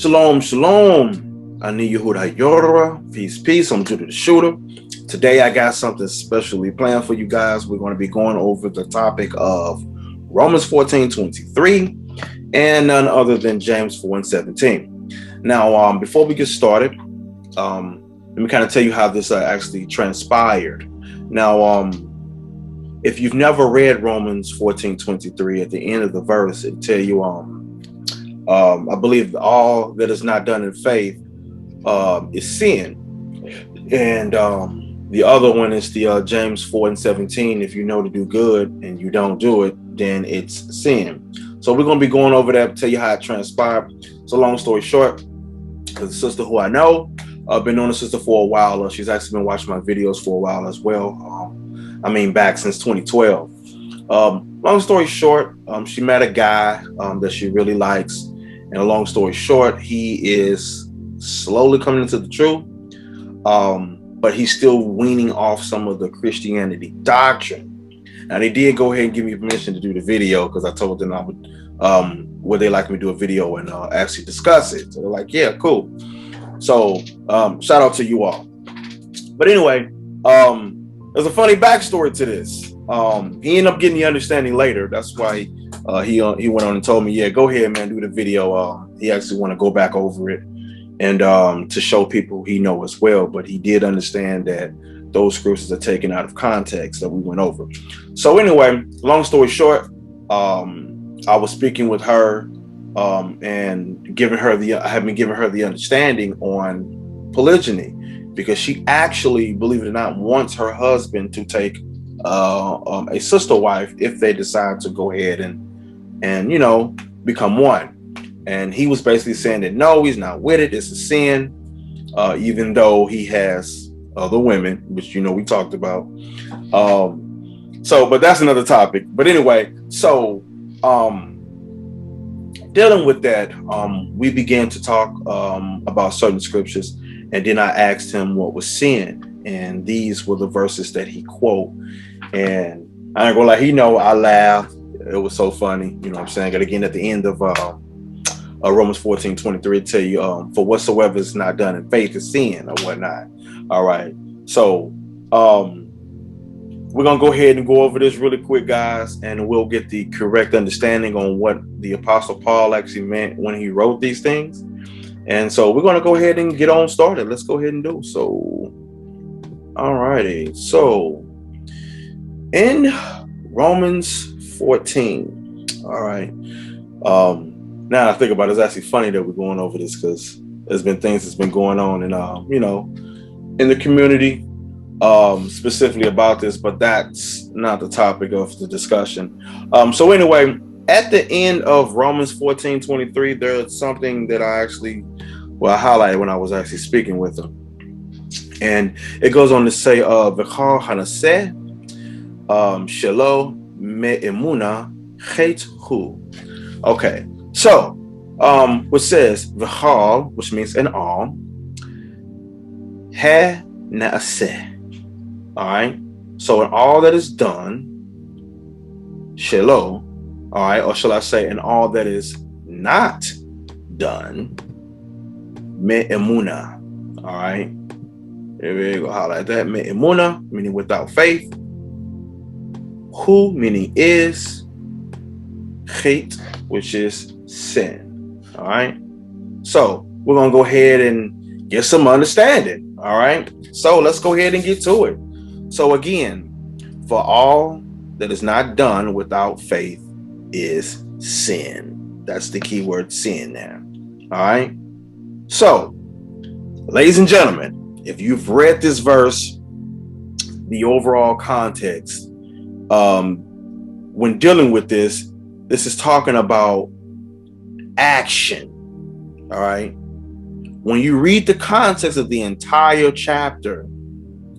Shalom, shalom. Ani Yehuda Yorah. Peace, peace. I'm Judah the Shootah. Today I got something specially planned for you guys. We're going to be going over the topic of Romans 14:23 and none other than James 4:17. Now, before we get started, let me kind of tell you how this actually transpired. Now, if you've never read Romans 14:23, at the end of the verse, it tell you, I believe all that is not done in faith is sin. And the other one is the James 4:17. If you know to do good and you don't do it, then it's sin. So we're going to be going over that, tell you how it transpired. So long story short, the sister who I know, I've been knowing the sister for a while. She's actually been watching my videos for a while as well. Back since 2012. Long story short, she met a guy that she really likes. And a long story short, he is slowly coming into the truth, but he's still weaning off some of the Christianity doctrine. Now, they did go ahead and give me permission to do the video because I told them I would, would they like me to do a video and actually discuss it. So they're like, yeah, cool. So shout out to you all. But anyway, there's a funny backstory to this. He ended up getting the understanding later. That's why he went on and told me, yeah, go ahead, man, do the video. He actually want to go back over it and to show people he know as well. But he did understand that those scriptures are taken out of context that we went over. So anyway, long story short, I was speaking with her and I have been giving her the understanding on polygyny, because she actually, believe it or not, wants her husband to take a sister wife if they decide to go ahead and become one. And he was basically saying that no, he's not with it. It's a sin, even though he has other women, which we talked about. But that's another topic. But anyway, so dealing with that, we began to talk about certain scriptures. And then I asked him what was sin. And these were the verses that he quote. And I ain't gonna lie, I laughed. It was so funny. You know what I'm saying? And again, at the end of Romans 14:23, tell you, for whatsoever is not done in faith is sin or whatnot. All right. So we're gonna go ahead and go over this really quick, guys, and we'll get the correct understanding on what the Apostle Paul actually meant when he wrote these things. And so we're going to go ahead and get on started. Let's go ahead and do so. All righty. So in Romans 14. All right. Now I think about it, it's actually funny that we're going over this because there's been things that's been going on and in the community specifically about this, but that's not the topic of the discussion. So anyway, at the end of Romans 14:23, there's something that I highlighted when I was actually speaking with him. And it goes on to say, V'chal hanaseh shelo me'emuna chet hu. Okay, so which says V'chal, which means in all, he naaseh. All right, so in all that is done, shelo. All right, or shall I say, in all that is not done, me'emuna. All right, here we go. Highlight that. Me'emuna, meaning without faith. Hu, meaning is. Chet, which is sin. All right, so we're gonna go ahead and get some understanding. All right, so let's go ahead and get to it. So again, for all that is not done without faith is sin. That's the key word, sin there. All right. So, ladies and gentlemen, if you've read this verse, the overall context, when dealing with this is talking about action. All right. When you read the context of the entire chapter,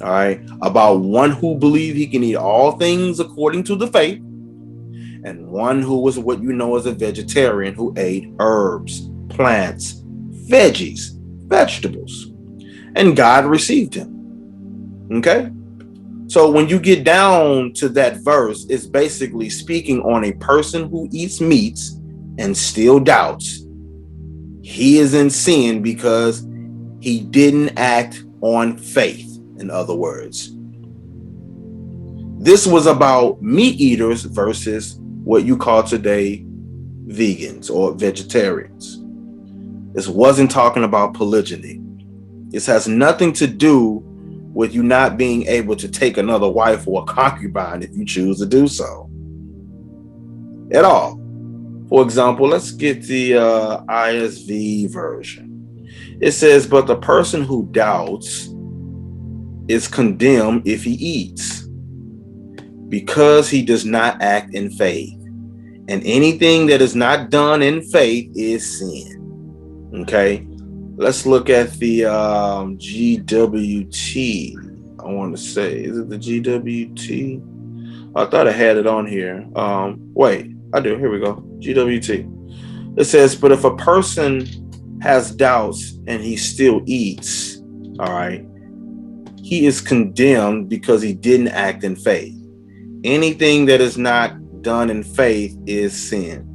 all right, about one who believed he can eat all things according to the faith, and one who was what you know as a vegetarian who ate herbs, plants, vegetables, and God received him. Okay? So when you get down to that verse, it's basically speaking on a person who eats meats and still doubts he is in sin because he didn't act on faith. In other words, this was about meat eaters versus what you call today vegans or vegetarians. This wasn't talking about polygyny. This has nothing to do with you not being able to take another wife or a concubine if you choose to do so at all. For example, let's get the ISV version. It says, but the person who doubts is condemned if he eats, because he does not act in faith. And anything that is not done in faith is sin. Okay, let's look at the GWT. I want to say, is it the GWT? I thought I had it on here. Wait, I do. Here we go. GWT. It says, but if a person has doubts and he still eats, all right, he is condemned because he didn't act in faith. Anything that is not done in faith is sin.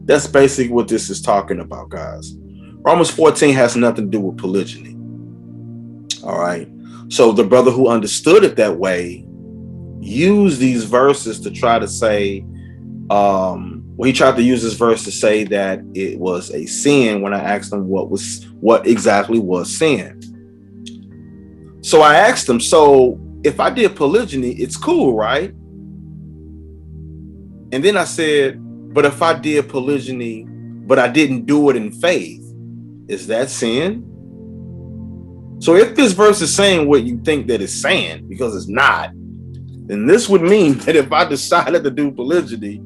That's basically what this is talking about, guys. Romans 14 has nothing to do with polygyny. All right. So the brother who understood it that way used these verses to try to say, he tried to use this verse to say that it was a sin when I asked him what exactly was sin. So I asked him, so if I did polygyny, it's cool, right? And then I said, but if I did polygyny, but I didn't do it in faith, is that sin? So if this verse is saying what you think that it's saying, because it's not, then this would mean that if I decided to do polygyny,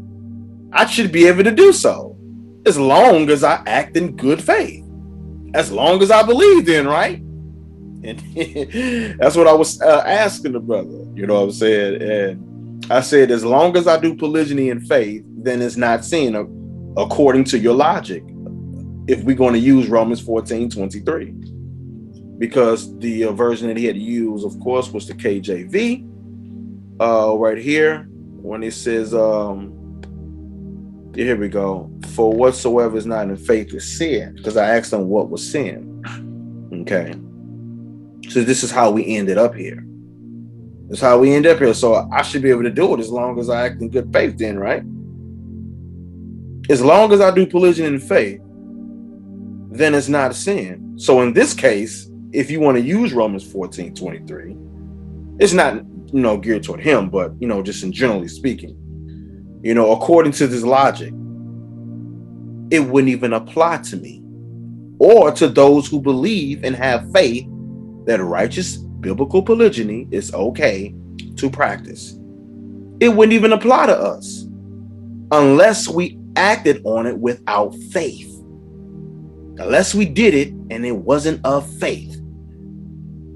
I should be able to do so, as long as I act in good faith, as long as I believed in, right? And that's what I was asking the brother, you know what I'm saying? And I said, as long as I do polygyny in faith, then it's not sin, according to your logic, if we're going to use Romans 14:23. Because the version that he had used, of course, was the KJV. Right here, when it says, here we go, for whatsoever is not in faith is sin. Because I asked him what was sin. Okay. So this is how we ended up here. That's how we end up here. So I should be able to do it as long as I act in good faith then, right? As long as I do polygyny in faith, then it's not a sin. So in this case, if you want to use Romans 14:23, it's not, geared toward him, but, just in generally speaking, according to this logic, it wouldn't even apply to me or to those who believe and have faith that righteous biblical polygyny is okay to practice. It wouldn't even apply to us unless we acted on it without faith. Unless we did it and it wasn't of faith.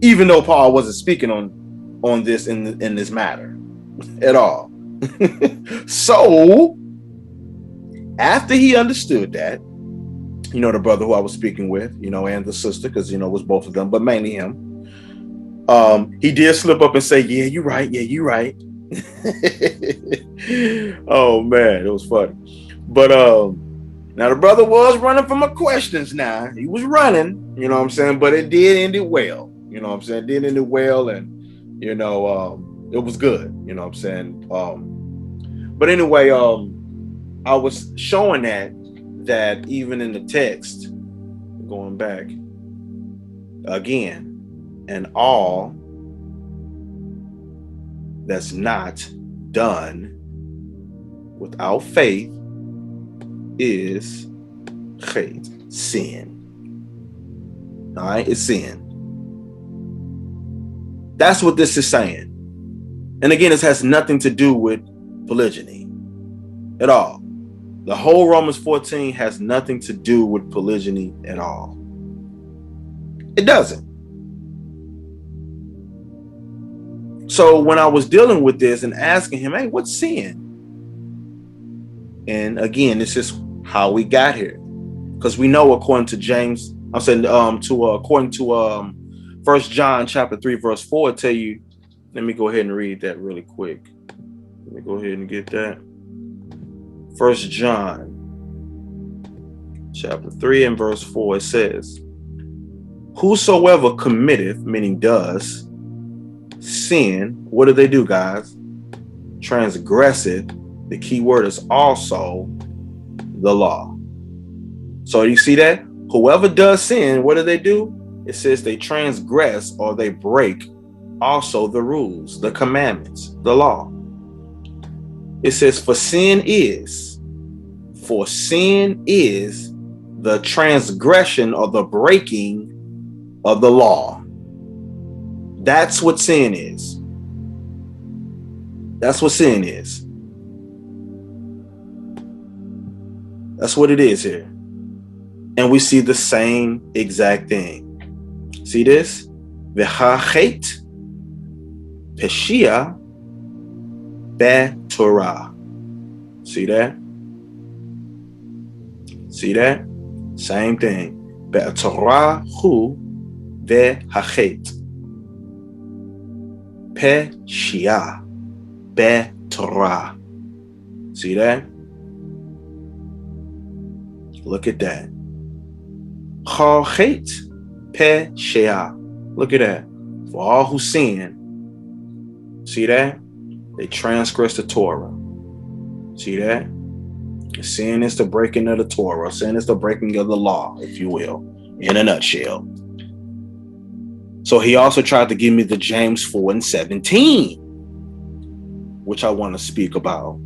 Even though Paul wasn't speaking on this in this matter at all. So after he understood that, the brother who I was speaking with, and the sister, because it was both of them, but mainly him. He did slip up and say, yeah, you're right. Yeah, you're right. Oh man, it was funny. But now the brother was running from my questions now. He was running, but it did end it well. It did end it well, and it was good, but anyway, I was showing that even in the text, going back again, and all that's not done without faith is sin. All right, it's sin. That's what this is saying. And again, this has nothing to do with polygyny at all. The whole Romans 14 has nothing to do with polygyny at all. It doesn't. So when I was dealing with this and asking him, hey, what's sin? And again, this is how we got here. Because we know according to James, I'm saying according to 1 John chapter 3, verse 4, tell you, let me go ahead and read that really quick. Let me go ahead and get that. 1 John chapter 3 and verse 4, it says, whosoever committeth, meaning does, sin, what do they do, guys? Transgresseth. The key word is also the law. So you see that? Whoever does sin, what do they do? It says they transgress or they break also the rules, the commandments, the law. It says, for sin is the transgression or the breaking of the law. That's what sin is. That's what sin is. That's what it is here. And we see the same exact thing. See this? V'hachet peshia be'torah. See that? See that? Same thing. Be'torah hu v'hachet. Peshia be'torah. See that? Look at that. Chachet peshia. Look at that. For all who sin. See that? They transgress the Torah. See that? Sin is the breaking of the Torah. Sin is the breaking of the law, if you will, in a nutshell. So he also tried to give me the James 4 and 17, which I want to speak about.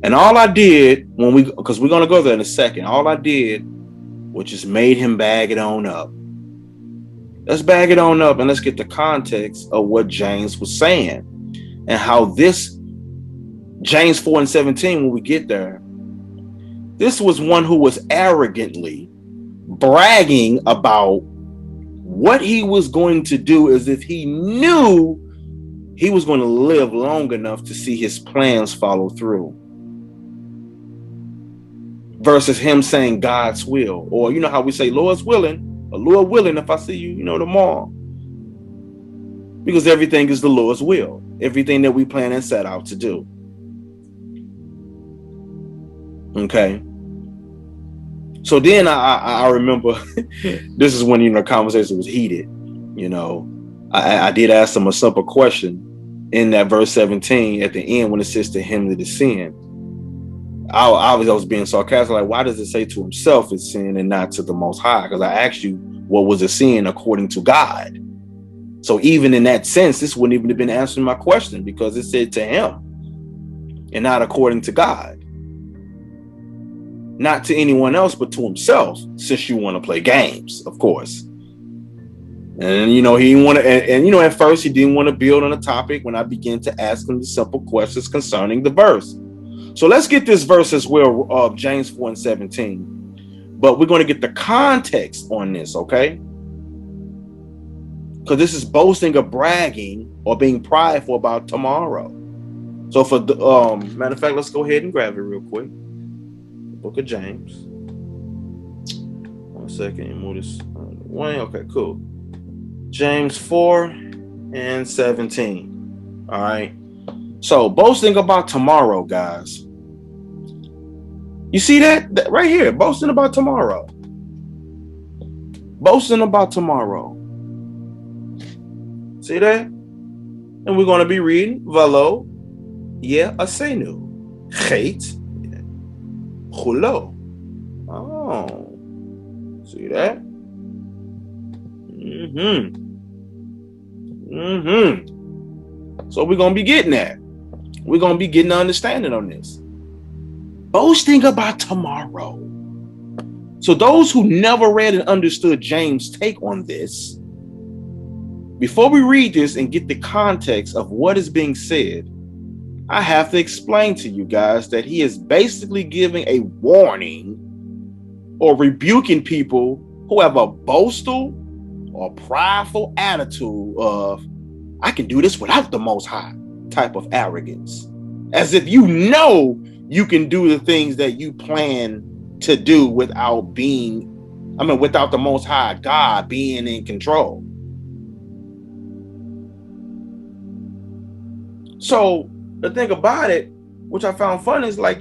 And all I did because we're going to go there in a second, all I did was just made him bag it on up. Let's bag it on up and let's get the context of what James was saying and how this James 4 and 17, when we get there, this was one who was arrogantly bragging about what he was going to do as if he knew he was going to live long enough to see his plans follow through. Versus him saying God's will. Or you know how we say Lord's willing, or Lord willing if I see you, tomorrow. Because everything is the Lord's will. Everything that we plan and set out to do. Okay. So then I remember this is when the conversation was heated. I did ask him a simple question in that verse 17 at the end when it says to him that is sin. I was being sarcastic, like, why does it say to himself it's sin and not to the Most High? Because I asked you, what was a sin according to God? So even in that sense, this wouldn't even have been answering my question because it said to him and not according to God. Not to anyone else, but to himself, since you want to play games, of course. And, he didn't want to, and at first he didn't want to build on a topic when I began to ask him the simple questions concerning the verse. So let's get this verse as well of James 4 and 17. But we're going to get the context on this, okay? Because this is boasting or bragging or being prideful about tomorrow. So for the matter of fact, let's go ahead and grab it real quick. The book of James. 1 second, move this way. Okay, cool. James 4 and 17. All right. So boasting about tomorrow, guys. You see that right here? Boasting about tomorrow. Boasting about tomorrow. See that? And we're going to be reading Valo, asenu, Chet, Chulo. Oh, see that? So we're going to be getting that. We're going to be getting an understanding on this. Boasting about tomorrow. So those who never read and understood James' take on this, before we read this and get the context of what is being said, I have to explain to you guys that he is basically giving a warning or rebuking people who have a boastful or prideful attitude of, I can do this without the Most High type of arrogance. As if you can do the things that you plan to do without the Most High God being in control. So the thing about it, which I found funny, is like,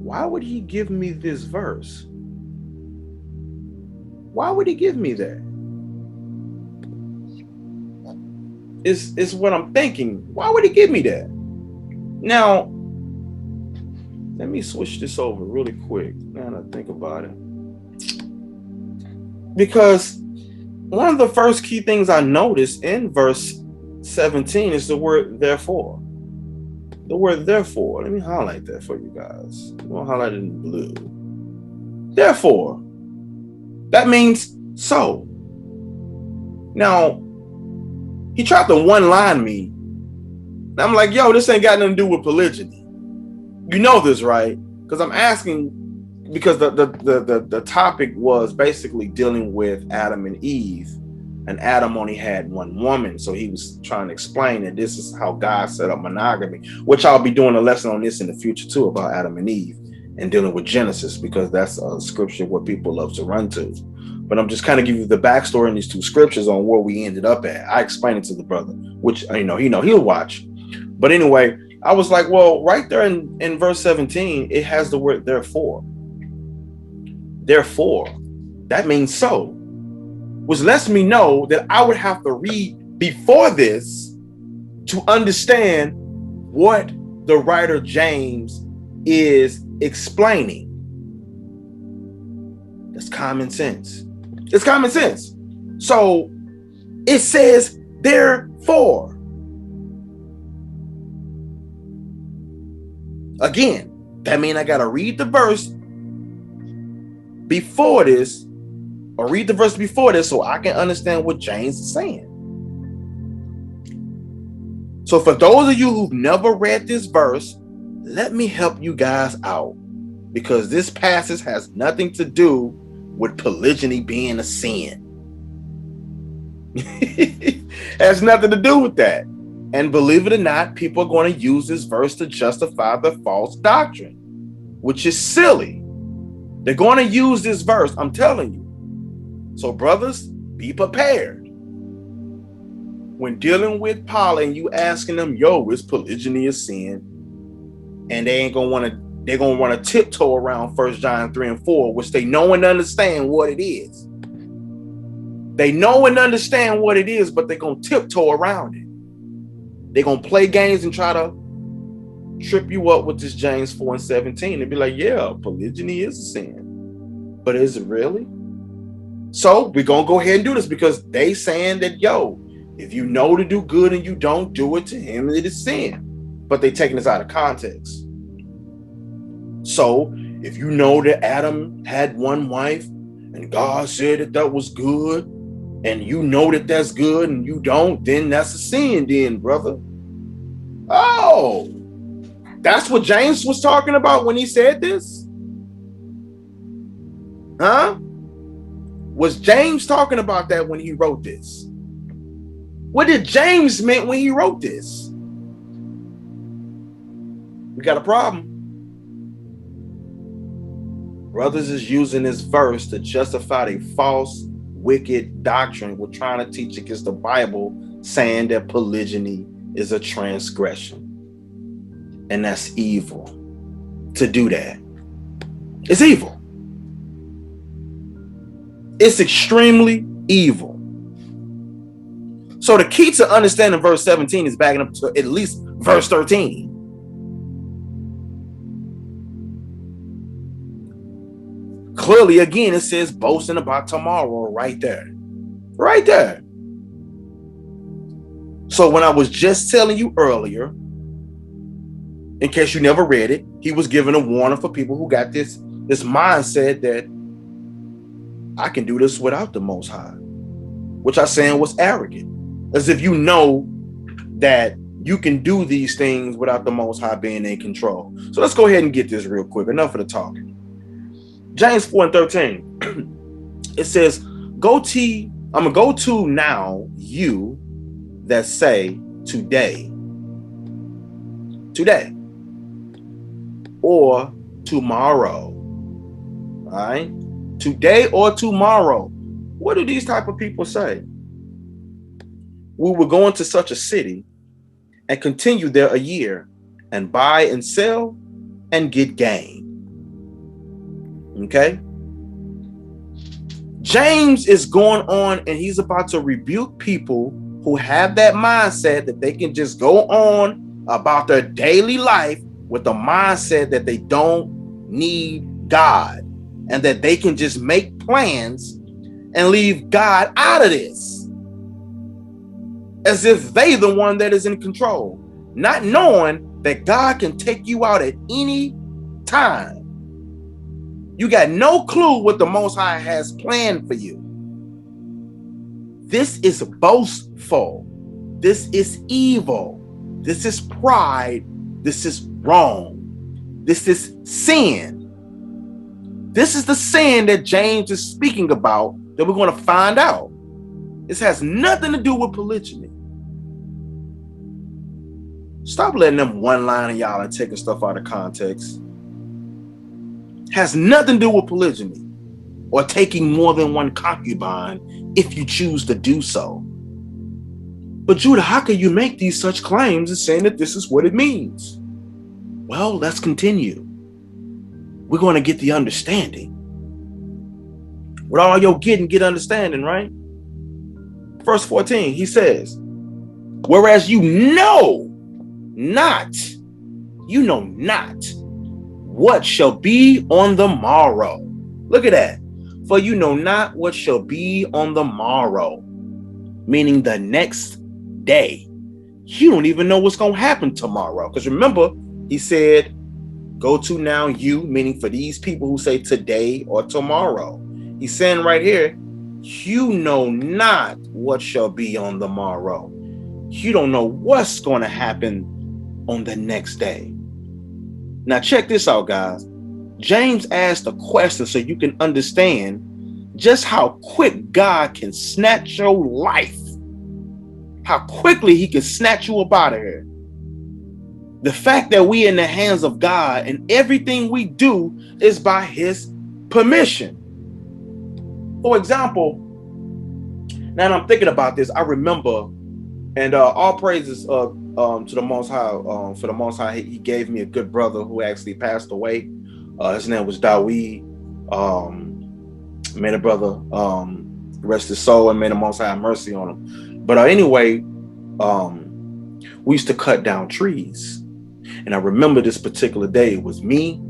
why would he give me this verse? Why would he give me that? It's what I'm thinking. Why would he give me that? Now, let me switch this over really quick. Now that I think about it. Because one of the first key things I noticed in verse 17 is the word therefore. The word therefore. Let me highlight that for you guys. I'm going to highlight it in blue. Therefore. That means so. Now, he tried to one-line me. And I'm like, yo, this ain't got nothing to do with polygyny. You know this, right? Because I'm asking, because the topic was basically dealing with Adam and Eve. And Adam only had one woman. So he was trying to explain that this is how God set up monogamy, which I'll be doing a lesson on this in the future too, about Adam and Eve and dealing with Genesis, because that's a scripture what people love to run to. But I'm just kind of giving you the backstory in these two scriptures on where we ended up at. I explained it to the brother, which he'll watch. But anyway, I was like, well, right there in verse 17, it has the word therefore. Therefore, that means so, which lets me know that I would have to read before this to understand what the writer James is explaining. That's common sense. It's common sense. So it says therefore. Again, that means I got to read the verse before this, or read the verse before this, so I can understand what James is saying. So for those of you who've never read this verse, let me help you guys out, because this passage has nothing to do with polygyny being a sin. Has nothing to do with that. And believe it or not, people are going to use this verse to justify the false doctrine, which is silly. They're going to use this verse, I'm telling you. So brothers, be prepared. When dealing with poly and you asking them, yo, is polygyny a sin? And they're going to want to tiptoe around 1 John 3 and 4, which they know and understand what it is. They know and understand what it is, but they're going to tiptoe around it. They're going to play games and try to trip you up with this James 4 and 17 and be like, yeah, polygyny is a sin. But is it really? So we're going to go ahead and do this, because they saying that, yo, if you know to do good and you don't do it, to him it is sin. But they taking this out of context. So if you know that Adam had one wife and God said that that was good, and you know that that's good and you don't, then that's a sin then, brother. Oh, that's what James was talking about when he said this? Huh? Was James talking about that when he wrote this? What did James meant when he wrote this? We got a problem. Brothers is using this verse to justify a false, wicked doctrine. We're trying to teach against the Bible, saying that polygyny is a transgression. And that's evil. To do that, it's evil. It's extremely evil. So the key to understanding verse 17 is backing up to at least verse 13. Clearly, again, it says boasting about tomorrow right there. Right there. So when I was just telling you earlier, in case you never read it, he was giving a warning for people who got this mindset that I can do this without the Most High, which I saying was arrogant. As if you know that you can do these things without the Most High being in control. So let's go ahead and get this real quick. Enough of the talking. James 4 and 13. It says, I'm gonna go to now you that say today, or tomorrow. All right? Today or tomorrow. What do these type of people say? We will go into such a city and continue there a year and buy and sell and get gain. Okay. James is going on and he's about to rebuke people who have that mindset that they can just go on about their daily life with the mindset that they don't need God and that they can just make plans and leave God out of this, as if they the one that is in control, not knowing that God can take you out at any time. You got no clue what the Most High has planned for you. This is boastful. This is evil. This is pride. This is wrong. This is sin. This is the sin that James is speaking about that we're going to find out. This has nothing to do with polygyny. Stop letting them one-liner y'all and taking stuff out of context. Has nothing to do with polygyny or taking more than one concubine if you choose to do so. But Judah, how can you make these such claims and saying that this is what it means? Well, let's continue. We're going to get the understanding. With all your get understanding, right? Verse 14, he says, whereas you know not what shall be on the morrow. Look at that. For you know not what shall be on the morrow, meaning the next day. You don't even know what's going to happen tomorrow. Because remember, he said, go to now you, meaning for these people who say today or tomorrow. He's saying right here, you know not what shall be on the morrow. You don't know what's going to happen on the next day. Now check this out, guys. James asked a question so you can understand just how quick God can snatch your life. How quickly he can snatch you up out of here. The fact that we in the hands of God and everything we do is by his permission. For example, now that I'm thinking about this, I remember, and all praises to the Most High. For the Most High, he gave me a good brother who actually passed away. His name was Dawid. May the brother rest his soul and may the Most High have mercy on him. But anyway, we used to cut down trees. And I remember this particular day. It was me.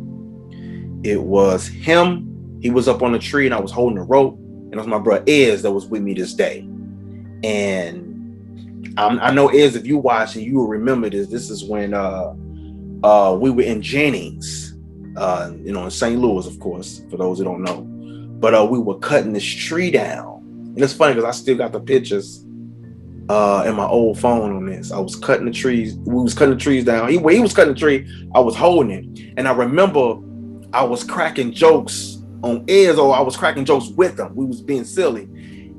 It was him. He was up on the tree and I was holding the rope. And it was my brother Ez that was with me this day. And I know, Ez, if you watch and you will remember this, this is when we were in Jennings, in St. Louis, of course, for those who don't know. But we were cutting this tree down. And it's funny because I still got the pictures in my old phone on this. I was cutting the trees. We was cutting the trees down. He was cutting the tree. I was holding it. And I remember I was cracking jokes on Ez, or I was cracking jokes with him. We was being silly.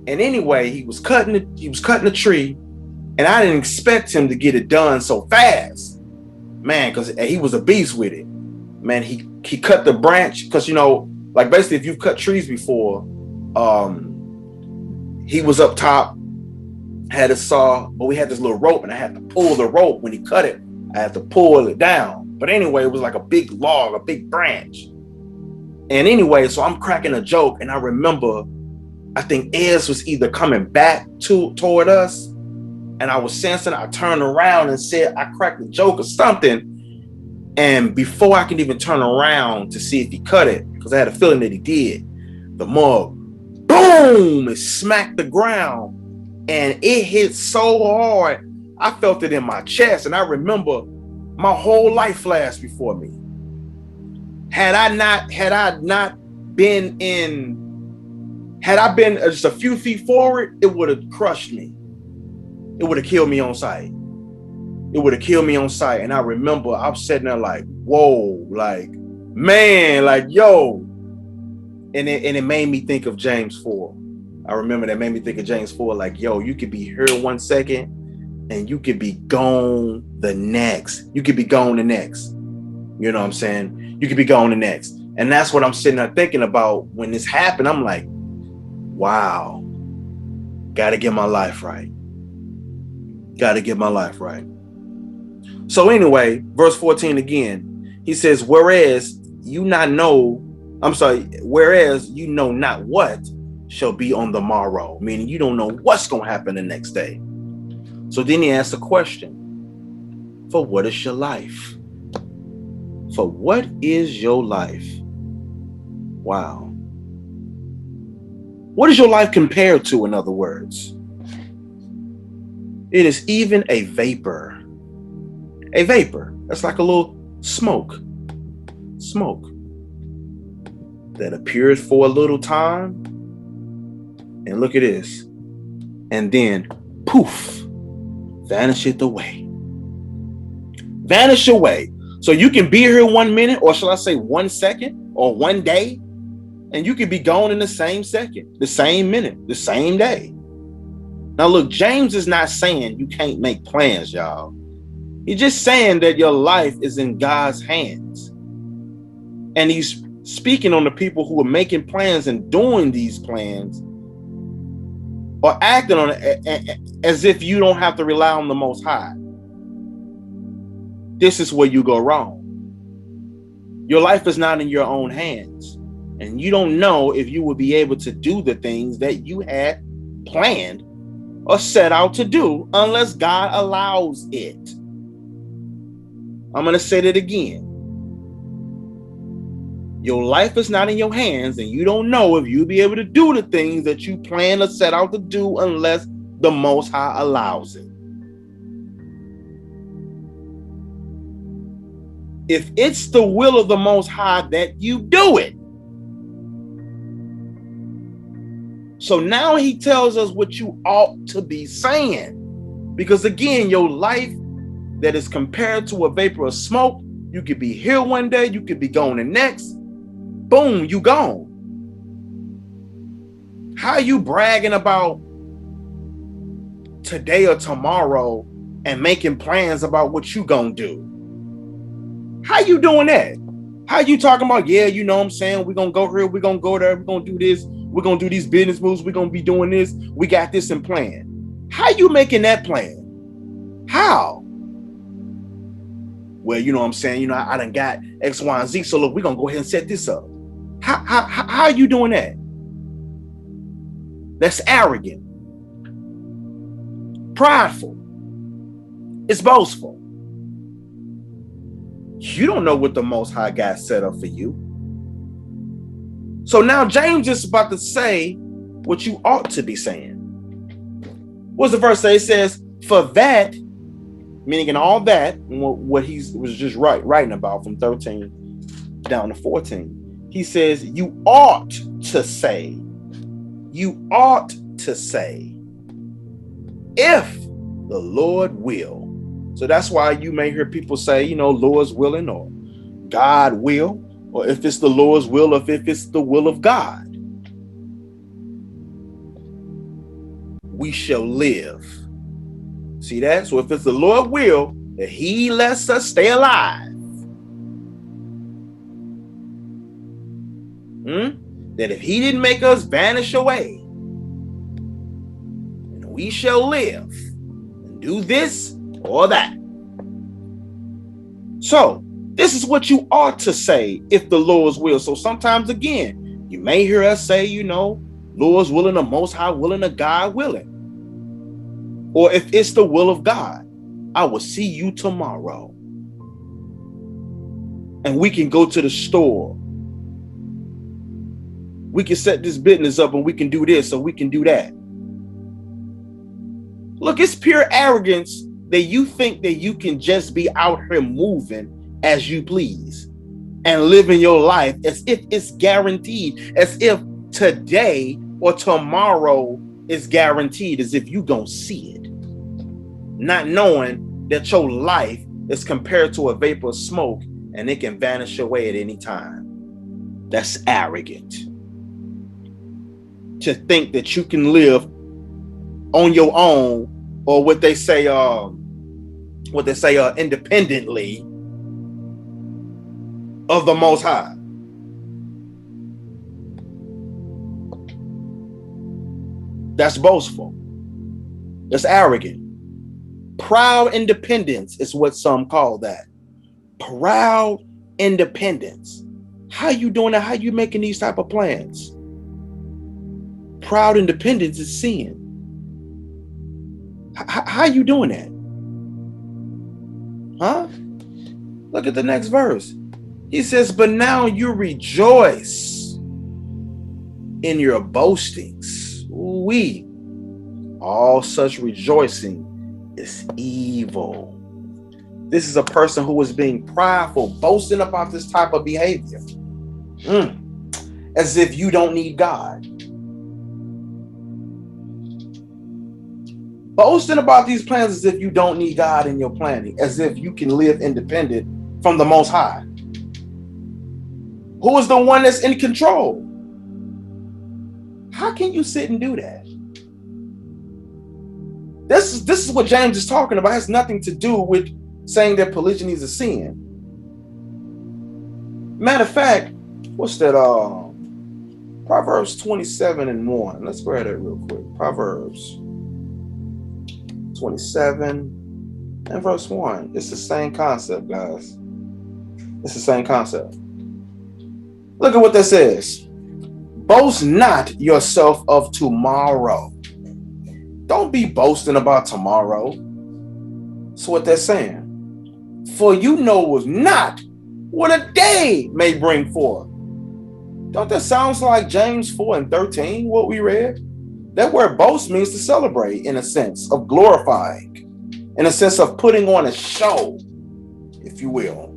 And anyway, he was cutting the tree. And I didn't expect him to get it done so fast, man, because he was a beast with it. Man, he cut the branch because, like basically if you've cut trees before, he was up top, had a saw, but we had this little rope and I had to pull the rope when he cut it. I had to pull it down. But anyway, it was like a big log, a big branch. And anyway, so I'm cracking a joke and I remember, I think Ez was either coming back toward us. And I was sensing, I turned around and said, I cracked a joke or something. And before I could even turn around to see if he cut it, because I had a feeling that he did, the mug, boom, it smacked the ground. And it hit so hard, I felt it in my chest. And I remember my whole life flashed before me. Had I been just a few feet forward, it would have crushed me. It would have killed me on sight. And I remember I was sitting there like, whoa, like, man, like, yo. And it made me think of James 4. I remember that made me think of James 4, like, yo, you could be here 1 second and you could be gone the next. You could be gone the next. You know what I'm saying? You could be gone the next. And that's what I'm sitting there thinking about when this happened. I'm like, wow, gotta get my life right. So anyway, verse 14 again, he says, whereas you not know I'm sorry, whereas you know not what shall be on the morrow, meaning you don't know what's going to happen the next day. So then he asks the question, for what is your life? For what is your life? Wow. What is your life compared to, in other words? It is even a vapor. A vapor. That's like a little smoke. Smoke. That appeared for a little time. And look at this. And then, poof, vanisheth away. Vanish away. So you can be here 1 minute, or shall I say 1 second, or 1 day, and you can be gone in the same second, the same minute, the same day. Now look, James is not saying you can't make plans, y'all. He's just saying that your life is in God's hands. And he's speaking on the people who are making plans and doing these plans, or acting on it as if you don't have to rely on the Most High. This is where you go wrong. Your life is not in your own hands. And you don't know if you will be able to do the things that you had planned or set out to do unless God allows it. I'm going to say that again. Your life is not in your hands, and you don't know if you'll be able to do the things that you plan or set out to do unless the Most High allows it. If it's the will of the Most High that you do it. So now he tells us what you ought to be saying. Because again, your life that is compared to a vapor of smoke, you could be here 1 day, you could be gone the next. Boom, you gone. How are you bragging about today or tomorrow and making plans about what you gonna do? How you doing that? How you talking about, yeah, you know what I'm saying? We're gonna go here, we're gonna go there, we're gonna do this, we're gonna do these business moves, we're gonna be doing this, we got this in plan. How you making that plan? How? Well, you know what I'm saying? You know, I done got X, Y, and Z, so look, we're gonna go ahead and set this up. How are you doing that? That's arrogant. Prideful. It's boastful. You don't know what the Most High got set up for you. So now James is about to say what you ought to be saying. What's the verse say? It says, for that, meaning in all that, what he was just writing about from 13 down to 14, he says, you ought to say, if the Lord will. So that's why you may hear people say, you know, Lord's willing, or God will, or if it's the Lord's will, or if it's the will of God, we shall live. See that? So if it's the Lord will, that he lets us stay alive, that if he didn't make us vanish away, we shall live and do this or that. So this is what you ought to say if the Lord's will. So sometimes, again, you may hear us say, you know, Lord's willing, the Most High willing, the God willing. Or if it's the will of God, I will see you tomorrow. And we can go to the store. We can set this business up, and we can do this, or we can do that. Look, it's pure arrogance that you think that you can just be out here moving as you please and living your life as if it's guaranteed, as if today or tomorrow is guaranteed, as if you don't see it, not knowing that your life is compared to a vapor of smoke and it can vanish away at any time. That's arrogant. To think that you can live on your own, or what they say independently of the Most High. That's boastful. That's arrogant. Proud independence is what some call that. Proud independence. How you doing that? How you making these type of plans? Proud independence is sin. How you doing that? Huh? Look at the next verse. He says, but now you rejoice in your boastings. All such rejoicing is evil. This is a person who is being prideful, boasting about this type of behavior. As if you don't need God. Boasting about these plans as if you don't need God in your planning, as if you can live independent from the Most High. Who is the one that's in control? How can you sit and do that? This is what James is talking about. It has nothing to do with saying that polygyny is a sin. Matter of fact, what's that? Proverbs 27:1. Let's grab that real quick. Proverbs 27 and verse 1. It's the same concept, guys. It's the same concept. Look at what that says. Boast not yourself of tomorrow. Don't be boasting about tomorrow. That's what they're saying. For you know not what a day may bring forth. Don't that sound like James 4:13, what we read? That word boast means to celebrate, in a sense of glorifying, in a sense of putting on a show, if you will.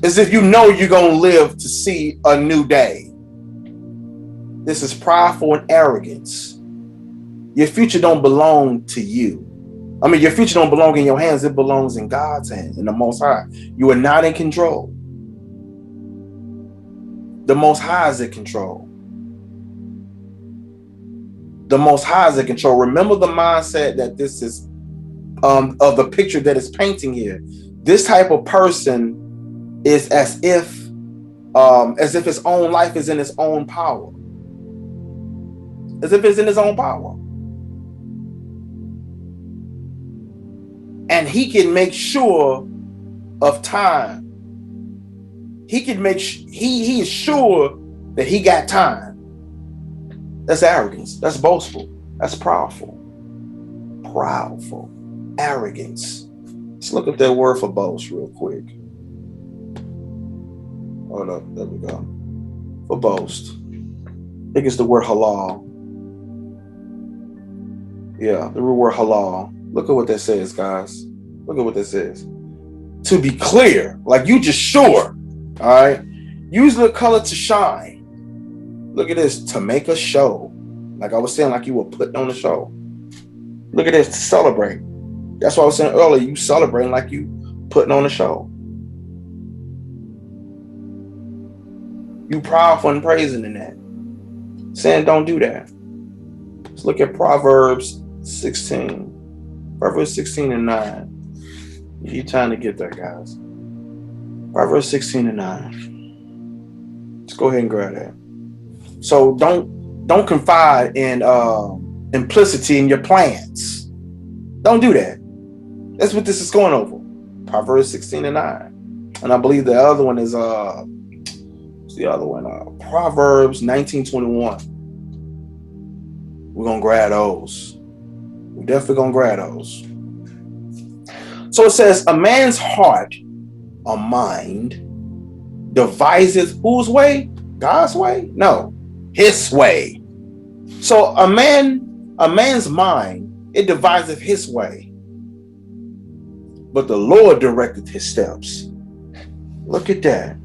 As if you know you're going to live to see a new day. This is prideful and arrogance. Your future don't belong to you. I mean, your future don't belong in your hands. It belongs in God's hands, in the Most High. You are not in control. The Most High is in control. The Most High is in control. Remember the mindset that this is of the picture that is painting here. This type of person is as if his own life is in his own power. As if it's in his own power. And he can make sure of time. He can make he is sure that he got time. That's arrogance. That's boastful. That's proudful. Proudful. Arrogance. Let's look at that word for boast real quick. Hold up. There we go. For boast. I think it's the word halal. Yeah, the real word halal. Look at what that says, guys. Look at what that says. To be clear, like you just sure. All right. Use the color to shine. Look at this. To make a show. Like I was saying, like you were putting on a show. Look at this. To celebrate. That's what I was saying earlier. You celebrating like you putting on a show. You proudful and praising in that. Saying don't do that. Let's look at Proverbs 16. Proverbs 16:9. You're trying to get that, guys. Proverbs 16:9. Let's go ahead and grab that. So don't confide in implicity in your plans. Don't do that. That's what this is going over. Proverbs 16:9. And I believe the other one is what's the other one? Proverbs 19:21. We're gonna grab those. We're definitely gonna grab those. So it says, a man's heart or mind devises whose way? God's way? No, his way. So a man's mind, it deviseth his way. But the Lord directed his steps. Look at that.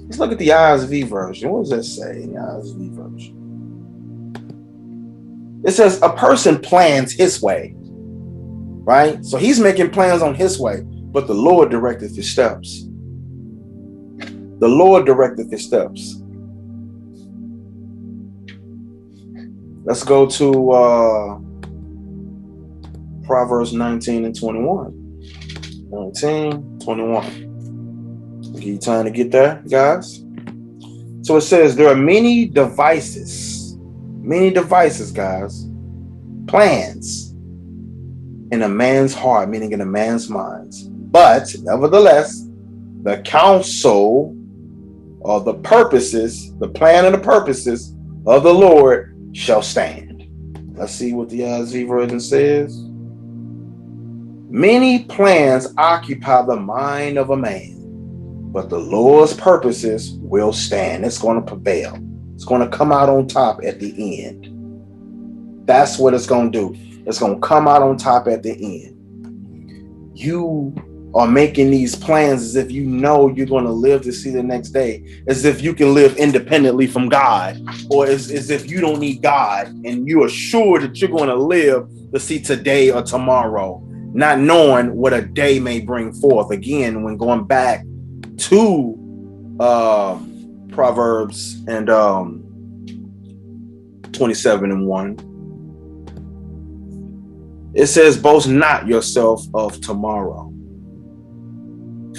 Let's look at the ISV version. What does that say in the ISV version? It says a person plans his way, right? So he's making plans on his way, but the Lord directed his steps. The Lord directed his steps. Let's go to Proverbs 19:21. 19:21. Give you time to get there, guys. So it says there are many devices, guys, plans in a man's heart, meaning in a man's minds. But nevertheless, the counsel or the purposes, the plan and the purposes of the Lord shall stand. Let's see what the IZ version says. Many plans occupy the mind of a man, but the Lord's purposes will stand. It's going to prevail. It's going to come out on top at the end. That's what it's going to do. It's going to come out on top at the end. You are making these plans as if you know you're going to live to see the next day, as if you can live independently from God, or as if you don't need God and you are sure that you're going to live to see today or tomorrow, not knowing what a day may bring forth. Again, when going back to Proverbs and 27:1, it says, boast not yourself of tomorrow,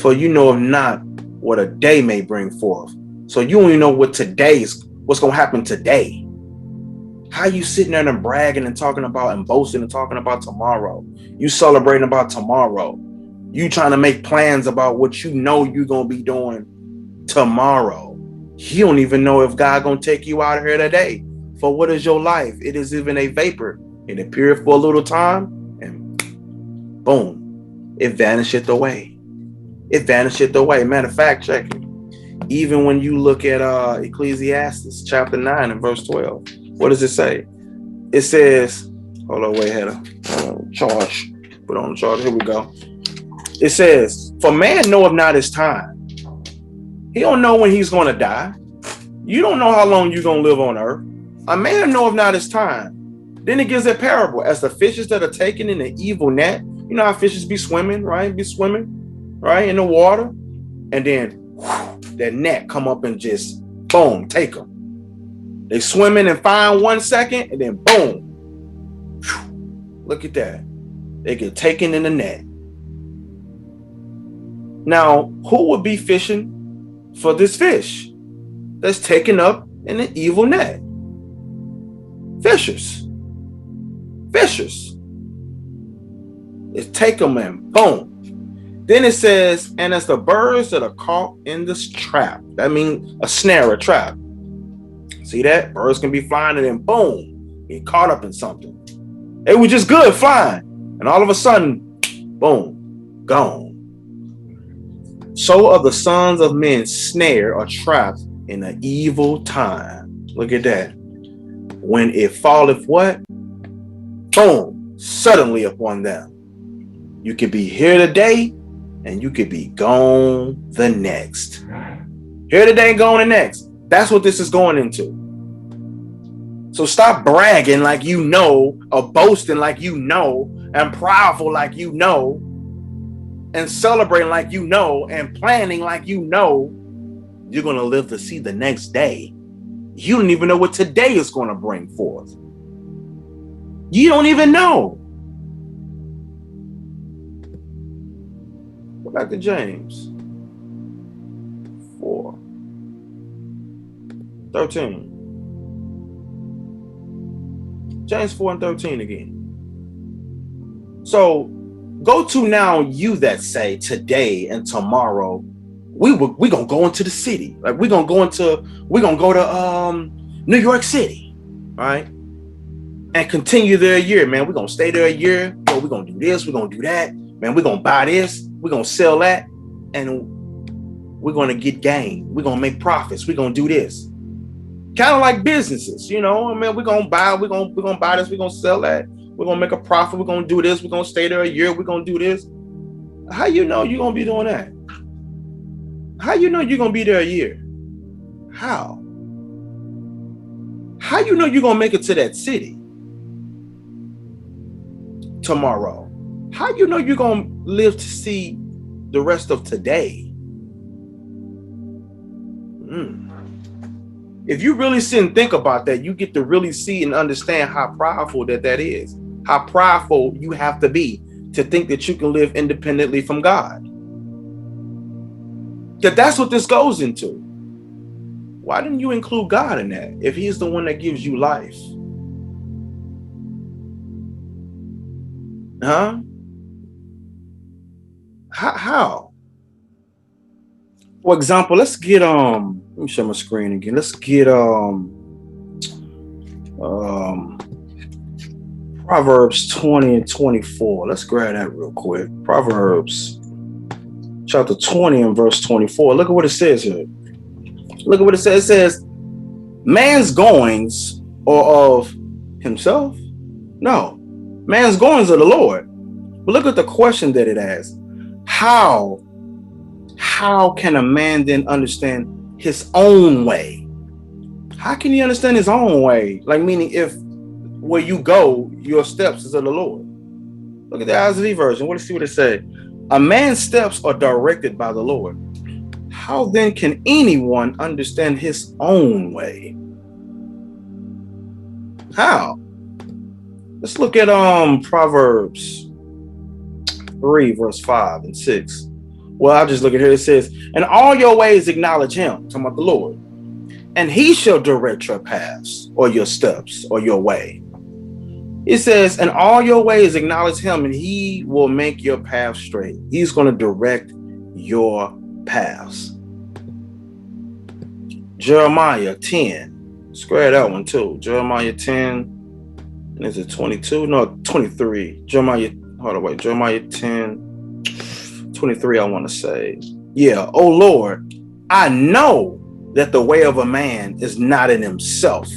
for you know not what a day may bring forth. So you don't even know what's going to happen today. How you sitting there and bragging and talking about and boasting and talking about tomorrow? You celebrating about tomorrow. You trying to make plans about what you know you're going to be doing tomorrow. You don't even know if God going to take you out of here today. For what is your life? It is even a vapor. It appeareth for a little time and boom, it vanisheth away. It vanisheth away. Matter of fact, check it. Even when you look at Ecclesiastes chapter 9 and verse 12, what does it say? It says, hold on, wait, had a charge. Put on the charge. Here we go. It says, for man knoweth not his time. He don't know when he's going to die. You don't know how long you're going to live on earth. A man knoweth not his time. Then it gives a parable. As the fishes that are taken in the evil net, you know how fishes be swimming, right? Be swimming, right, in the water. And then whew, that net come up and just, boom, take them. They swim in and find 1 second, and then boom. Whew, look at that. They get taken in the net. Now, who would be fishing for this fish that's taken up in an evil net? Fishers. It take them and boom. Then it says, and as the birds that are caught in this trap, that means a snare, a trap. See that? Birds can be flying and then boom, get caught up in something. They were just good flying. And all of a sudden, boom, gone. So are the sons of men snared or trapped in an evil time. Look at that. When it falleth what? Boom, suddenly upon them. You could be here today and you could be gone the next. Here today, gone the next. That's what this is going into. So stop bragging like you know, or boasting like you know, and proudful like you know, and celebrating like you know, and planning like you know you're going to live to see the next day. You don't even know what today is going to bring forth. You don't even know. Go back to James 4:13. James 4:13 again. So go to now, you that say today and tomorrow we gonna go into the city. Like we're gonna go to New York City, right? And continue there a year, man. We're gonna stay there a year. We're gonna do this, we're gonna do that, man. We're gonna buy this, we're gonna sell that, and we're gonna get gain. We're gonna make profits, we're gonna do this. Kind of like businesses, you know. I mean, we're gonna buy this, we're gonna sell that, we're gonna make a profit, we're gonna do this, we're gonna stay there a year, we're gonna do this. How you know you're gonna be doing that? How you know you're gonna be there a year? How you know you're gonna make it to that city tomorrow? How you know you're gonna live to see the rest of today? If you really sit and think about that, you get to really see and understand how prideful that is. How prideful you have to be to think that you can live independently from God. That that's what this goes into. Why didn't you include God in that if he's the one that gives you life? Huh? How? For example, let's get let me share my screen again. Let's get Proverbs 20 and 24. Let's grab that real quick. Proverbs chapter 20 and verse 24. Look at what it says here. Look at what it says. It says, man's goings are of himself? No. Man's goings are the Lord. But look at the question that it asks. How can a man then understand his own way? How can he understand his own way? Like, meaning, if where you go, your steps is of the Lord. Look at the ISV version. Let's see what it says. A man's steps are directed by the Lord. How then can anyone understand his own way? How? Let's look at Proverbs 3, verse 5 and 6. Well, I'll just look at here. It says, in all your ways acknowledge him, talking about the Lord, and he shall direct your paths or your steps or your way. It says, in all your ways acknowledge him, and he will make your path straight. He's going to direct your paths. Jeremiah 10. Square that one too. Jeremiah 10. And is it 22? No, 23. Jeremiah 10. 23, I want to say. Yeah. Oh Lord, I know that the way of a man is not in himself.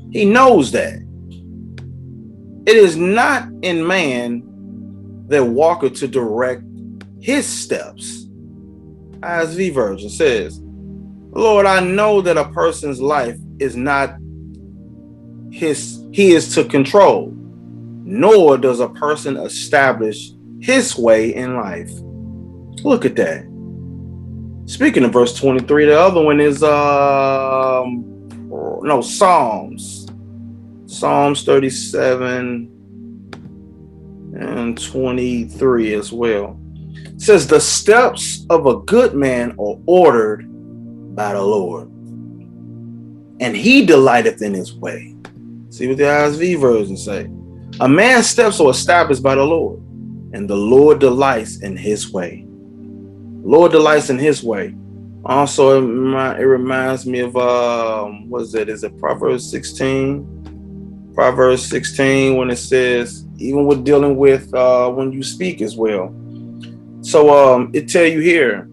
He knows that. It is not in man that walketh to direct his steps. ISV version says, Lord, I know that a person's life is not he is to control, nor does a person establish his way in life. Look at that. Speaking of verse 23, the other one is Psalms 37 and 23 as well. It says, the steps of a good man are ordered by the Lord, and he delighteth in his way. See what the ISV version say. A man's steps are established by the Lord, and the Lord delights in his way. Lord delights in his way. Also, it reminds me of what is it? Is it Proverbs 16? Proverbs 16, when it says, even with dealing with when you speak as well. So it tell you here,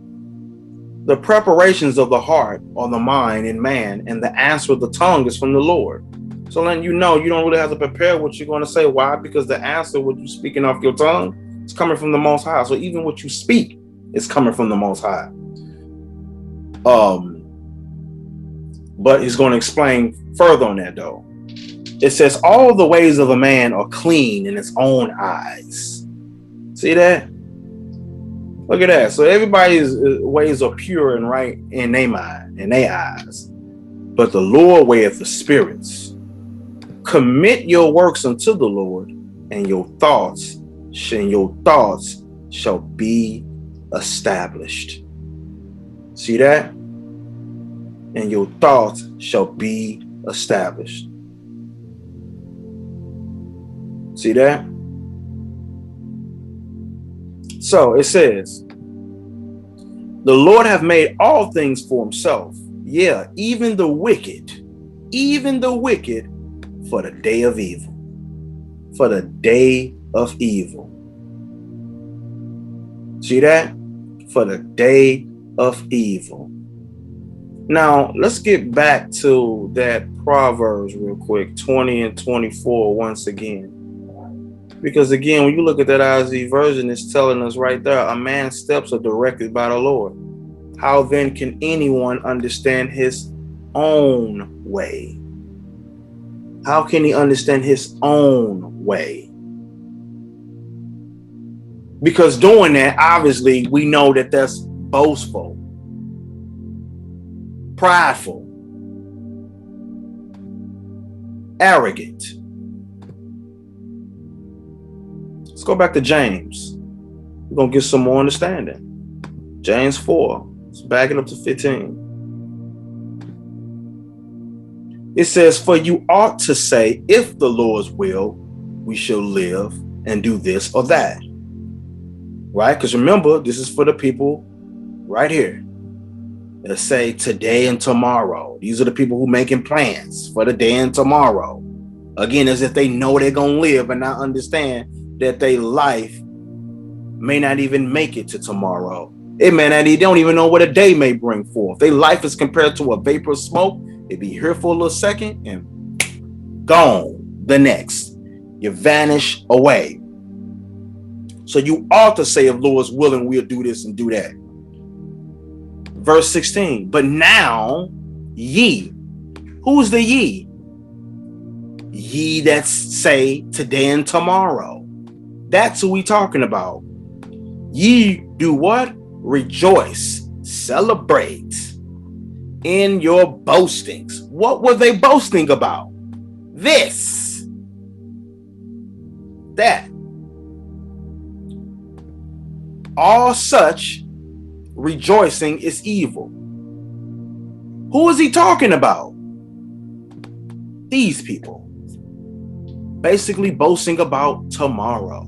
the preparations of the heart are the mind in man, and the answer of the tongue is from the Lord. So letting you know, you don't really have to prepare what you're going to say. Why? Because the answer, what you're speaking off your tongue, is coming from the Most High. So even what you speak is coming from the Most High. But he's going to explain further on that though. It says, all the ways of a man are clean in his own eyes. See that? Look at that. So everybody's ways are pure and right in their mind, in their eyes. But the Lord weigheth the spirits. Commit your works unto the Lord, and your thoughts shall be established. See that? And your thoughts shall be established. See that? So it says, the Lord hath made all things for himself. Yeah, even the wicked for the day of evil. For the day of evil. See that? For the day of evil. Now, let's get back to that Proverbs real quick, 20 and 24 once again. Because again, when you look at that ISV version, it's telling us right there, a man's steps are directed by the Lord. How then can anyone understand his own way? How can he understand his own way? Because doing that, obviously, we know that that's boastful, prideful, arrogant. Let's go back to James. We're going to get some more understanding. James 4. Let's back it up to 15. It says, for you ought to say, if the Lord's will, we shall live and do this or that. Right? Because remember, this is for the people right here. that say today and tomorrow. These are the people who making plans for the day and tomorrow. Again, as if they know they're going to live and not understand that their life may not even make it to tomorrow. It may not, they don't even know what a day may bring forth. Their life is compared to a vapor of smoke. They be here for a little second and gone the next. You vanish away. So you ought to say, if Lord's willing, we'll do this and do that. Verse 16, but now ye. Who's the ye? Ye that say today and tomorrow. That's who we talking about. Ye do what? Rejoice, celebrate in your boastings. What were they boasting about? This, that. All such rejoicing is evil. Who is he talking about? These people. Basically boasting about tomorrow.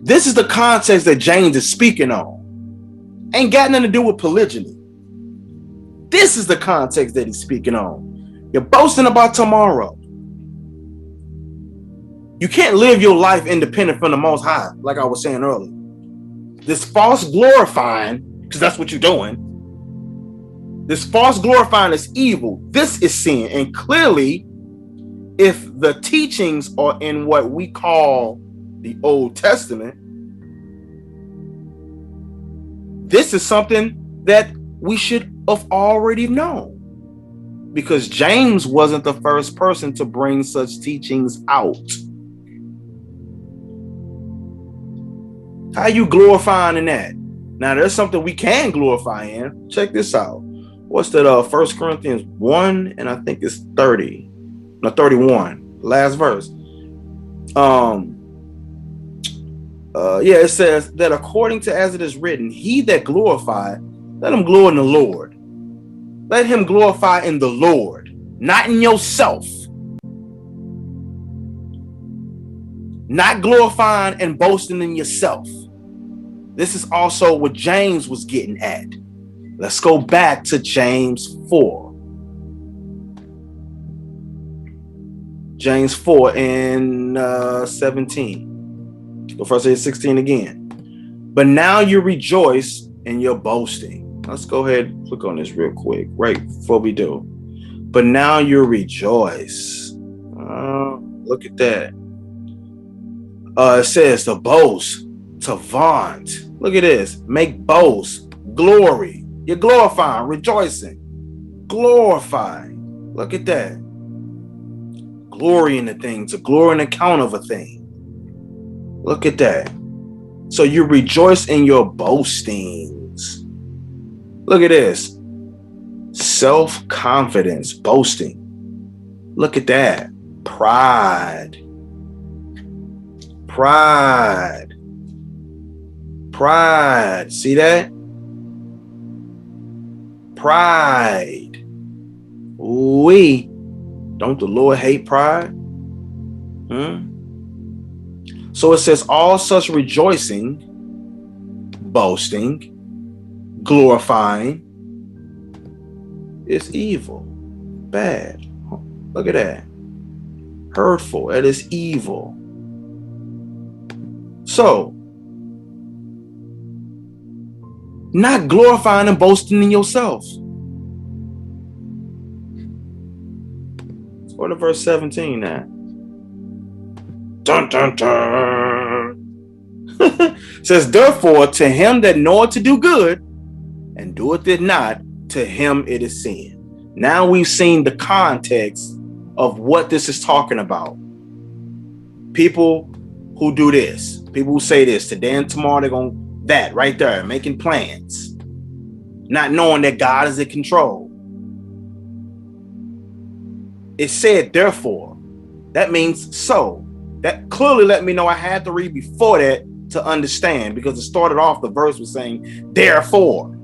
This is the context that James is speaking on. Ain't got nothing to do with polygyny. This is the context that he's speaking on. You're boasting about tomorrow. You can't live your life independent from the Most High, like I was saying earlier. This false glorifying, because that's what you're doing. This false glorifying is evil. This is sin. And clearly, if the teachings are in what we call the Old Testament, this is something that we should have already known, because James wasn't the first person to bring such teachings out. How you glorifying in that? Now there's something we can glorify in. Check this out. What's that? 1 Corinthians 1 and I think it's 30. No, 31. Last verse. It says that according to as it is written, he that glorified, let him glory in the Lord. Let him glorify in the Lord, not in yourself. Not glorifying and boasting in yourself. This is also what James was getting at. Let's go back to James 4. James 4 and 17. Go first to 16 again. But now you rejoice in your boasting. Let's go ahead and click on this real quick, right before we do. But now you rejoice. Look at that. It says to boast, to vaunt. Look at this. Make boast, glory. You're glorifying, rejoicing, glorifying. Look at that. Glory in the thing, to glory in account of a thing. Look at that. So you rejoice in your boastings. Look at this. Self-confidence, boasting. Look at that. Pride. Pride. Pride. See that? Pride. Don't the Lord hate pride? So it says all such rejoicing, boasting, glorifying is evil, bad. Look at that. Hurtful. It is evil. So, not glorifying and boasting in yourself. Let's go to verse 17 now. Dun, dun, dun. Says, therefore, to him that knoweth to do good and doeth it not, to him it is sin. Now we've seen the context of what this is talking about. People who do this, people who say this, today and tomorrow they're going that right there, making plans, not knowing that God is in control. It said, therefore. That means so. That clearly let me know I had to read before that to understand, because it started off the verse with saying, therefore.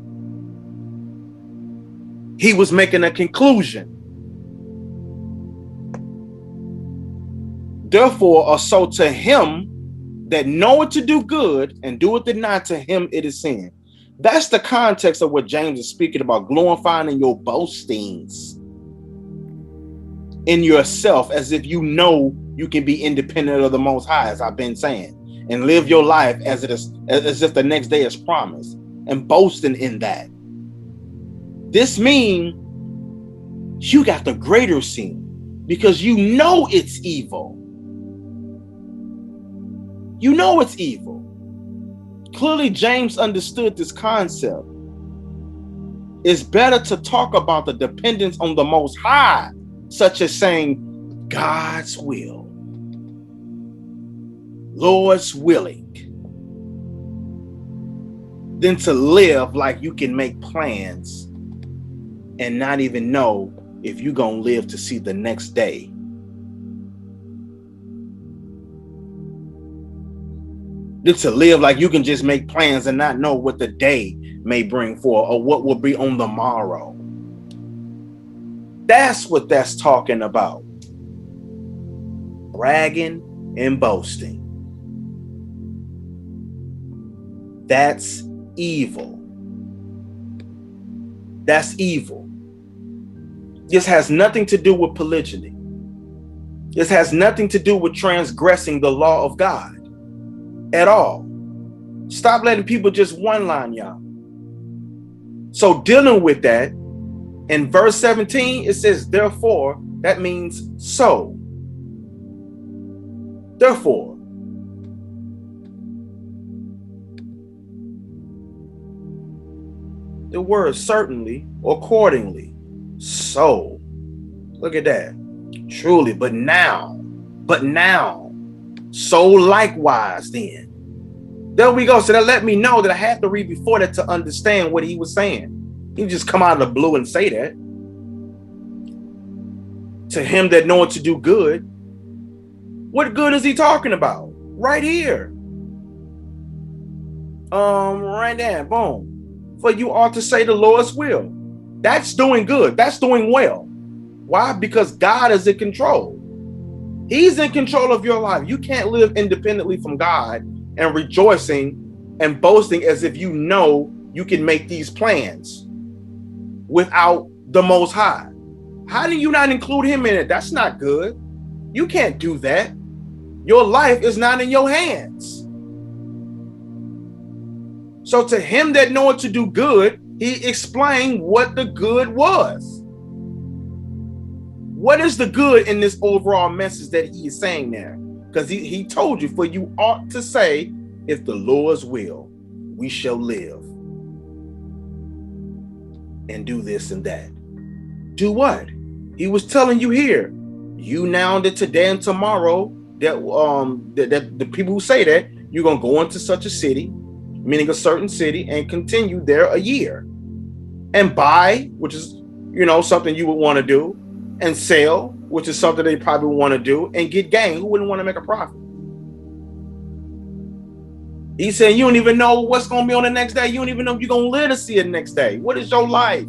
He was making a conclusion. Therefore, or so to him that knoweth to do good and doeth it not, to him it is sin. That's the context of what James is speaking about, glorifying in your boastings in yourself, as if you know you can be independent of the Most High, as I've been saying, and live your life as if the next day is promised, and boasting in that. This means you got the greater sin because you know it's evil. You know it's evil. Clearly, James understood this concept. It's better to talk about the dependence on the Most High, such as saying God's will, Lord's willing, than to live like you can make plans and not even know if you're going to live to see the next day. Than to live like you can just make plans and not know what the day may bring forth or what will be on the morrow. That's what that's talking about. Bragging and boasting. That's evil. That's evil. This has nothing to do with polygyny. This has nothing to do with transgressing the law of God at all. Stop letting people just one line y'all. So dealing with that, in verse 17, it says, therefore, that means so. Therefore. The word certainly, accordingly. So. Look at that. Truly, but now. So likewise then. There we go. So that let me know that I had to read before that to understand what he was saying. He just come out of the blue and say that. To him that knoweth to do good. What good is he talking about? Right here. Right there. Boom. For you ought to say the Lord's will. That's doing good. That's doing well. Why? Because God is in control. He's in control of your life. You can't live independently from God and rejoicing and boasting as if you know you can make these plans without the Most High. How do you not include him in it? That's not good. You can't do that. Your life is not in your hands. So to him that knoweth to do good, he explained what the good was. What is the good in this overall message that he is saying there? Because he told you, for you ought to say, if the Lord's will, we shall live and do this and that. Do what? He was telling you here, you now that today and tomorrow, that the people who say that, you're going to go into such a city, meaning a certain city, and continue there a year. And buy, which is, something you would want to do, and sell, which is something they probably want to do, and get gain. Who wouldn't want to make a profit? He's saying you don't even know what's going to be on the next day. You don't even know if you're going to live to see it next day. What is your life?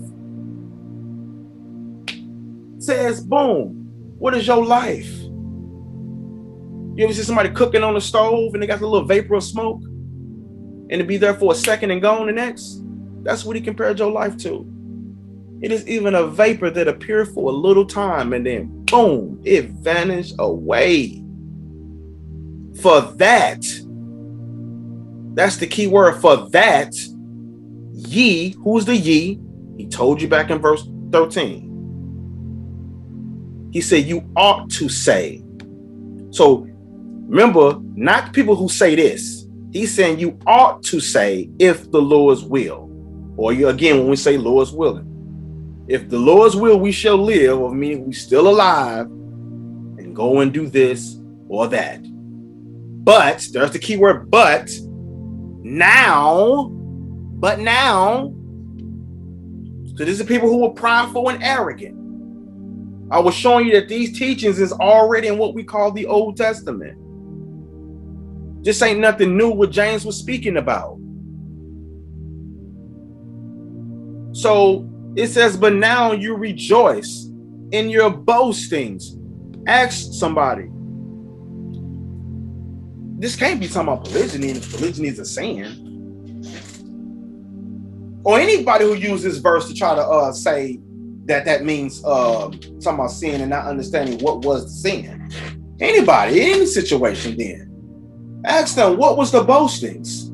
Says, boom. What is your life? You ever see somebody cooking on the stove and they got the little vapor of smoke and it be there for a second and gone the next? That's what he compared your life to. It is even a vapor that appeared for a little time and then boom, it vanished away. For that, that's the key word, for that, ye, who's the ye? He told you back in verse 13. He said, you ought to say. So remember, not the people who say this. He's saying you ought to say, if the Lord's will. Or again, when we say Lord's willing. If the Lord's will, we shall live, or meaning we still alive, and go and do this or that. But, there's the key word, but now. So these are people who are prideful and arrogant. I was showing you that these teachings is already in what we call the Old Testament. This ain't nothing new what James was speaking about. So it says, but now you rejoice in your boastings. Ask somebody. This can't be talking about polygyny, and polygyny is a sin. or anybody who uses this verse to try to say that means talking about sin and not understanding what was the sin. Anybody, in any situation, then ask them, what was the boastings?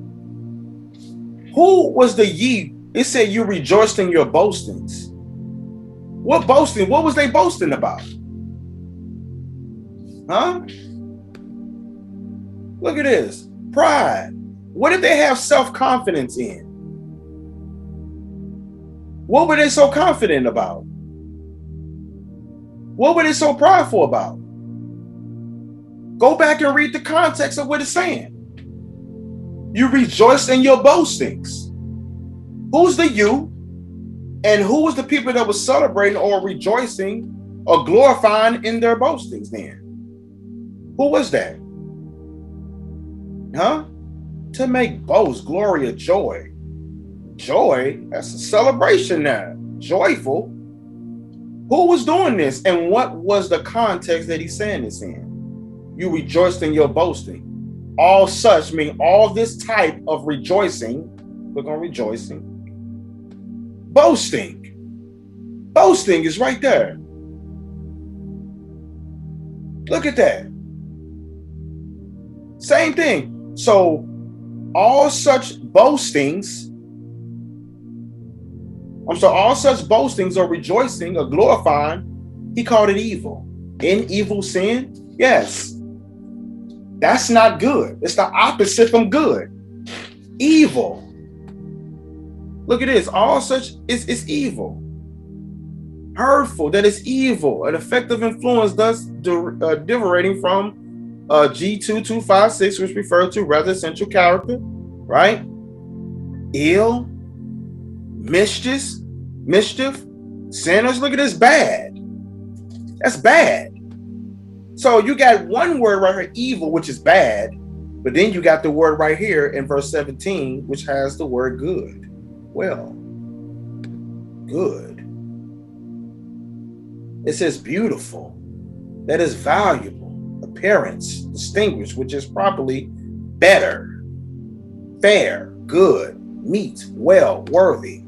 Who was the ye? It said you rejoiced in your boastings. What boasting? What was they boasting about? Huh? Look at this. Pride. What did they have self-confidence in? What were they so confident about? What were they so prideful about? Go back and read the context of what it's saying. You rejoiced in your boastings. Who's the you? And who was the people that was celebrating or rejoicing or glorifying in their boastings then? Who was that? Huh? To make boast, glory, or joy. Joy, that's a celebration now. Joyful. Who was doing this? And what was the context that he's saying this in? You rejoiced in your boasting. All such mean all this type of rejoicing. Click on rejoicing. Boasting. Boasting is right there. Look at that. Same thing. So all such boastings, all such boastings or rejoicing or glorifying, he called it evil. In evil sin? Yes. That's not good. It's the opposite from good. Evil. Look at this. All such is evil. Hurtful, that is evil. An effective influence thus deriving from G2256, which refers to rather essential character, right? Ill, mischief, sinners. Look at this, bad. That's bad. So you got one word right here, evil, which is bad, but then you got the word right here in verse 17, which has the word good. Well, good. It says beautiful, that is valuable, appearance, distinguished, which is properly better, fair, good, meet, well, worthy.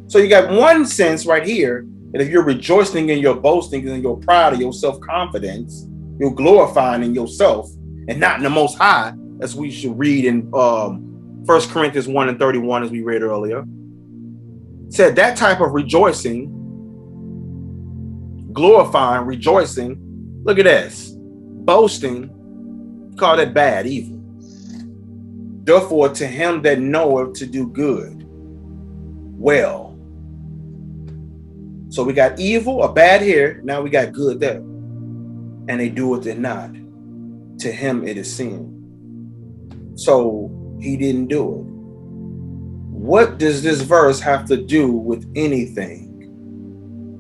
So you got one sense right here that if you're rejoicing in your boasting and your pride of your self-confidence, you're glorifying in yourself and not in the Most High, as we should read in 1 Corinthians 1:31, as we read earlier. It said that type of rejoicing, glorifying, rejoicing, look at this, boasting, call that bad, evil. Therefore, to him that knoweth to do good, well. So we got evil, a bad here, now we got good there. And they do it not. To him it is sin. So he didn't do it. What does this verse have to do with anything?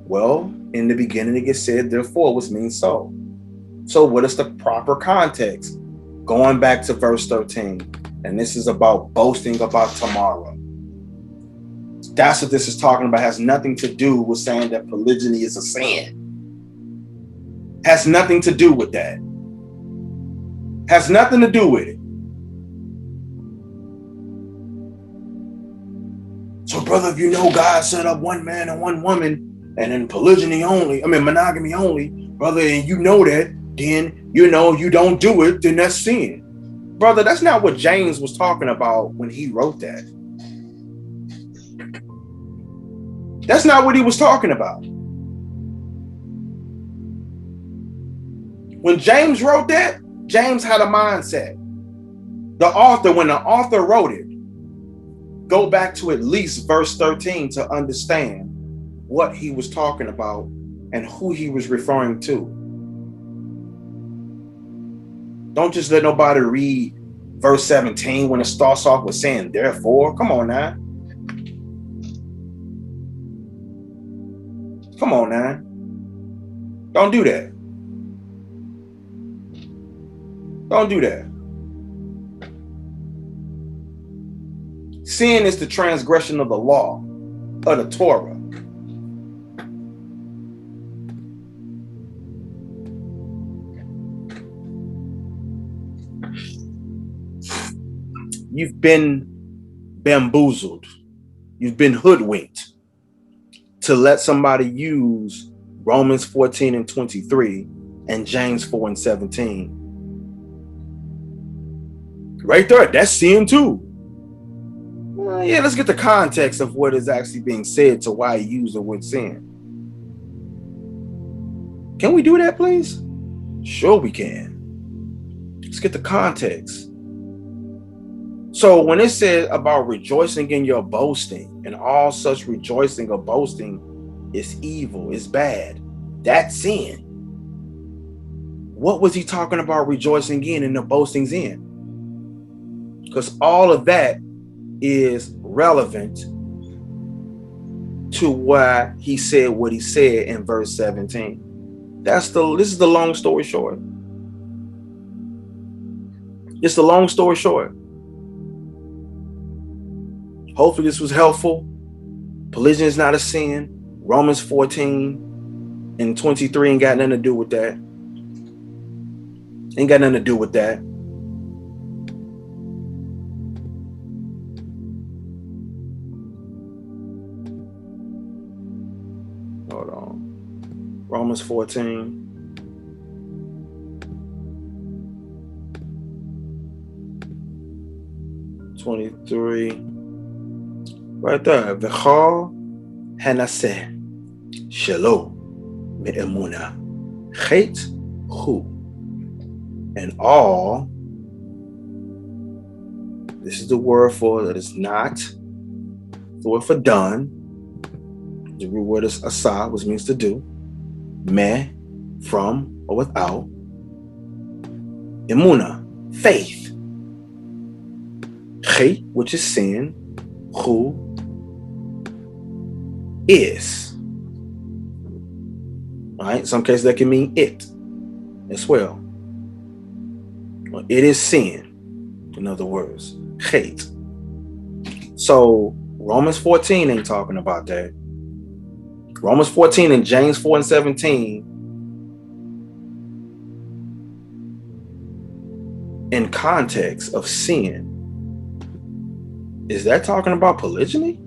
Well, in the beginning it gets said, therefore, which means so. So what is the proper context? Going back to verse 13. And this is about boasting about tomorrow. That's what this is talking about. It has nothing to do with saying that polygyny is a sin. Has nothing to do with that. Has nothing to do with it. So, brother, if you know God set up one man and one woman, and then monogamy only, brother, and you know that, then you know you don't do it, then that's sin. Brother, that's not what James was talking about when he wrote that. That's not what he was talking about. When James wrote that, James had a mindset. The author, when the author wrote it, go back to at least verse 13 to understand what he was talking about and who he was referring to. Don't just let nobody read verse 17 when it starts off with saying therefore. Come on now. Come on now. Don't do that. Don't do that. Sin is the transgression of the law, of the Torah. You've been bamboozled. You've been hoodwinked to let somebody use Romans 14 and 23 and James 4 and 17. Right there, that's sin too. Yeah, let's get the context of what is actually being said to why he used the word sin. Can we do that, please? Sure we can. Let's get the context. So when it says about rejoicing in your boasting, and all such rejoicing or boasting is evil, is bad, that's sin. What was he talking about rejoicing in and the boastings in? Because all of that is relevant to why he said what he said in verse 17. This is the long story short. It's the long story short. Hopefully this was helpful. Polygyny is not a sin. Romans 14 and 23 ain't got nothing to do with that. Ain't got nothing to do with that. Hold on. Romans 14. Right there. V'chol hanaseh shelo me'emuna chet hu. And all, this is the word for that is not, the word for done. The root word is asa, which means to do. Me, from or without. Emuna, faith. Chet, which is sin. Who is. All right, some cases that can mean it as well. It is sin, in other words, chet. So Romans 14 ain't talking about that. Romans 14 and James 4 and 17 in context of sin. Is that talking about polygyny?